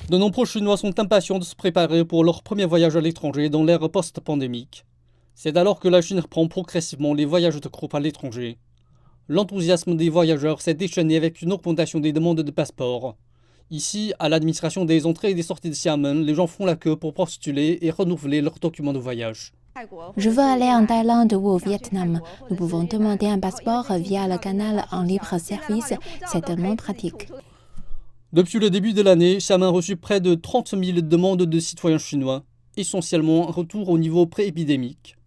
De nombreux Chinois sont impatients de se préparer pour leur premier voyage à l'étranger dans l'ère post-pandémique. C'est alors que la Chine reprend progressivement les voyages de groupe à l'étranger. L'enthousiasme des voyageurs s'est déchaîné avec une augmentation des demandes de passeports. Ici, à l'administration des entrées et des sorties de Xiamen, les gens font la queue pour postuler et renouveler leurs documents de voyage. Je veux aller en Thaïlande ou au Vietnam. Nous pouvons demander un passeport via le canal en libre service. C'est tellement pratique. Depuis le début de l'année, Xiamen a reçu près de 30 000 demandes de citoyens chinois, essentiellement un retour au niveau pré-épidémique.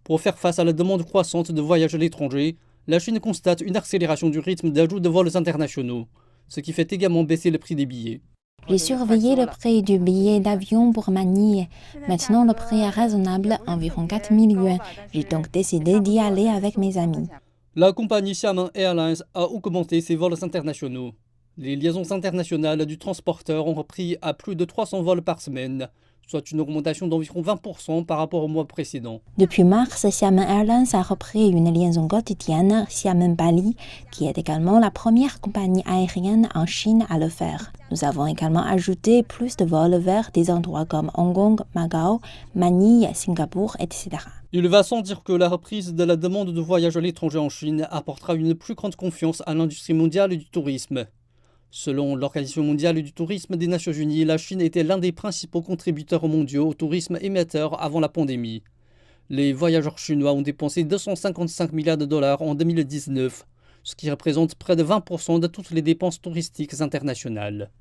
Pour faire face à la demande croissante de voyages à l'étranger, la Chine constate une accélération du rythme d'ajout de vols internationaux, ce qui fait également baisser le prix des billets. J'ai surveillé le prix du billet d'avion pour Manille. Maintenant, le prix est raisonnable, environ 4 000 yuan. J'ai donc décidé d'y aller avec mes amis. La compagnie Xiamen Airlines a augmenté ses vols internationaux. Les liaisons internationales du transporteur ont repris à plus de 300 vols par semaine, soit une augmentation d'environ 20% par rapport au mois précédent. Depuis mars, Xiamen Airlines a repris une liaison quotidienne, Xiamen-Bali, qui est également la première compagnie aérienne en Chine à le faire. Nous avons également ajouté plus de vols vers des endroits comme Hong Kong, Macao, Manille, Singapour, etc. Il va sans dire que la reprise de la demande de voyage à l'étranger en Chine apportera une plus grande confiance à l'industrie mondiale du tourisme. Selon l'Organisation mondiale du tourisme des Nations Unies, la Chine était l'un des principaux contributeurs mondiaux au tourisme émetteur avant la pandémie. Les voyageurs chinois ont dépensé 255 milliards de dollars en 2019, ce qui représente près de 20% de toutes les dépenses touristiques internationales.